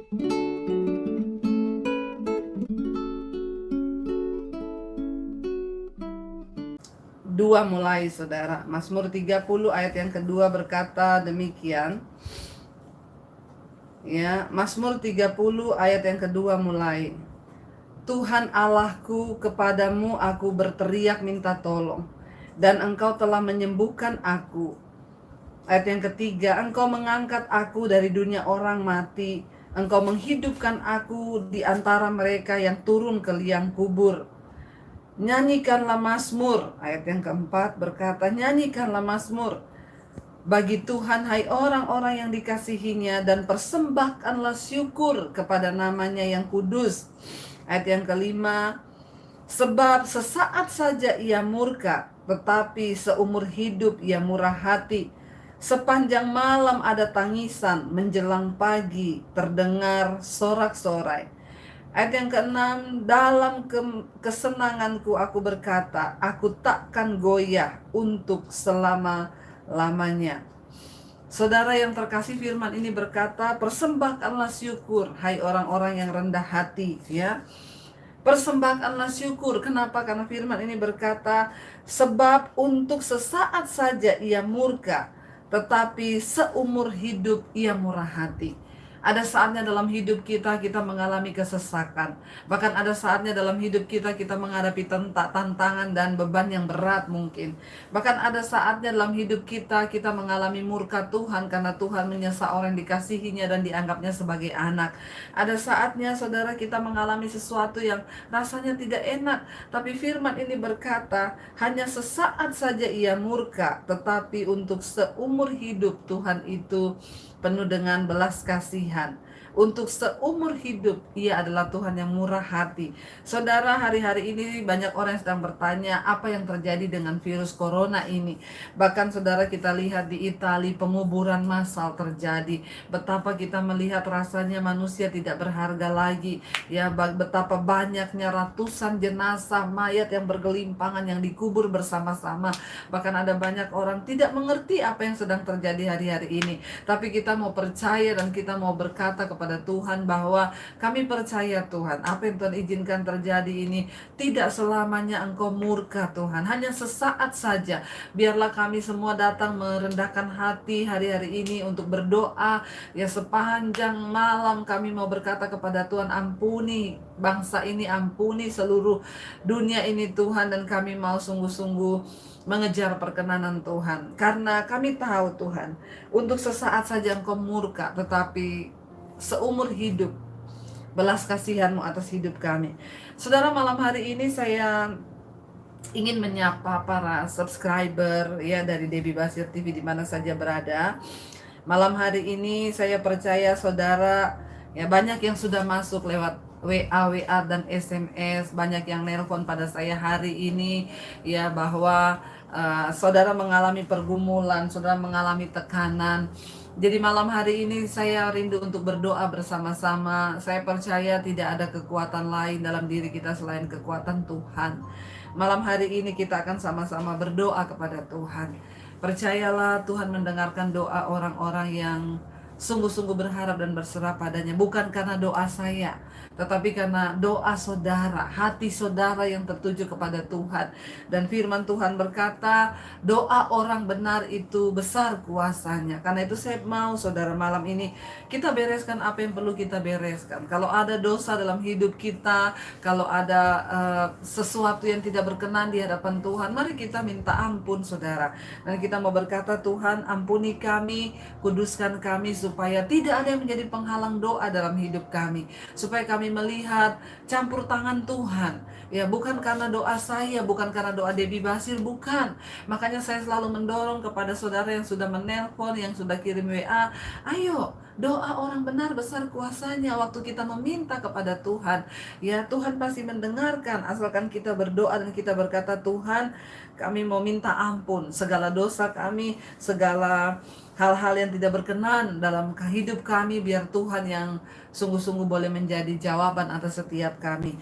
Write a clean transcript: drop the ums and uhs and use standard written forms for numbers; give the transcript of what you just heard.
Dua mulai, saudara. Mazmur 30 ayat yang kedua berkata demikian. Ya, Mazmur 30 ayat yang kedua mulai. Tuhan Allahku, kepadamu aku berteriak minta tolong, dan Engkau telah menyembuhkan aku. Ayat yang ketiga, Engkau mengangkat aku dari dunia orang mati, Engkau menghidupkan aku di antara mereka yang turun ke liang kubur. Nyanyikanlah mazmur. Ayat yang keempat berkata, nyanyikanlah mazmur bagi Tuhan, hai orang-orang yang dikasihinya, dan persembahkanlah syukur kepada namanya yang kudus. Ayat yang kelima, sebab sesaat saja ia murka, tetapi seumur hidup ia murah hati. Sepanjang malam ada tangisan, menjelang pagi terdengar sorak-sorai. Ayat yang keenam, dalam kesenanganku aku berkata, aku takkan goyah untuk selama-lamanya. Saudara yang terkasih, firman ini berkata, persembahkanlah syukur, hai orang-orang yang rendah hati, ya. Persembahkanlah syukur. Kenapa? Karena firman ini berkata, sebab untuk sesaat saja ia murka, tetapi seumur hidup ia murah hati. Ada saatnya dalam hidup kita mengalami kesesakan. Bahkan ada saatnya dalam hidup kita menghadapi tantangan dan beban yang berat mungkin. Bahkan ada saatnya dalam hidup kita mengalami murka Tuhan, karena Tuhan menyesa orang yang dikasihinya dan dianggapnya sebagai anak. Ada saatnya saudara kita mengalami sesuatu yang rasanya tidak enak, tapi firman ini berkata, hanya sesaat saja ia murka, tetapi untuk seumur hidup Tuhan itu penuh dengan belas kasihan. Untuk seumur hidup ia adalah Tuhan yang murah hati. Saudara, hari-hari ini banyak orang yang sedang bertanya apa yang terjadi dengan virus corona ini. Bahkan saudara, kita lihat di Italia penguburan massal terjadi. Betapa kita melihat rasanya manusia tidak berharga lagi. Ya, betapa banyaknya ratusan jenazah mayat yang bergelimpangan yang dikubur bersama-sama. Bahkan ada banyak orang tidak mengerti apa yang sedang terjadi hari-hari ini. Tapi kita mau percaya dan kita mau berkata kepada Tuhan bahwa kami percaya Tuhan, apa yang Tuhan izinkan terjadi ini tidak selamanya Engkau murka Tuhan, hanya sesaat saja. Biarlah kami semua datang merendahkan hati hari-hari ini untuk berdoa. Ya, sepanjang malam kami mau berkata kepada Tuhan, ampuni bangsa ini, ampuni seluruh dunia ini Tuhan, dan kami mau sungguh-sungguh mengejar perkenanan Tuhan. Karena kami tahu Tuhan, untuk sesaat saja Engkau murka, tetapi seumur hidup belas kasihan-Mu atas hidup kami. Saudara, malam hari ini saya ingin menyapa para subscriber ya dari Debbie Basir TV di mana saja berada. Malam hari ini saya percaya saudara ya banyak yang sudah masuk lewat WA dan SMS, banyak yang nelpon pada saya hari ini ya bahwa saudara mengalami pergumulan, saudara mengalami tekanan. Jadi malam hari ini saya rindu untuk berdoa bersama-sama. Saya percaya tidak ada kekuatan lain dalam diri kita selain kekuatan Tuhan. Malam hari ini kita akan sama-sama berdoa kepada Tuhan. Percayalah Tuhan mendengarkan doa orang-orang yang sungguh-sungguh berharap dan berserah padanya. Bukan karena doa saya, tetapi karena doa saudara, hati saudara yang tertuju kepada Tuhan. Dan firman Tuhan berkata, doa orang benar itu besar kuasanya. Karena itu saya mau saudara malam ini kita bereskan apa yang perlu kita bereskan. Kalau ada dosa dalam hidup kita, kalau ada sesuatu yang tidak berkenan di hadapan Tuhan, mari kita minta ampun saudara. Dan kita mau berkata, Tuhan ampuni kami, kuduskan kami, supaya tidak ada yang menjadi penghalang doa dalam hidup kami, supaya kami melihat campur tangan Tuhan. Ya, bukan karena doa saya, bukan karena doa Debbie Basir, bukan. Makanya saya selalu mendorong kepada saudara yang sudah menelpon, yang sudah kirim WA, ayo, doa orang benar besar kuasanya. Waktu kita meminta kepada Tuhan, ya Tuhan pasti mendengarkan, asalkan kita berdoa dan kita berkata, Tuhan, kami mau minta ampun segala dosa kami, segala hal-hal yang tidak berkenan dalam hidup kami, biar Tuhan yang sungguh-sungguh boleh menjadi jawaban atas setiap kami.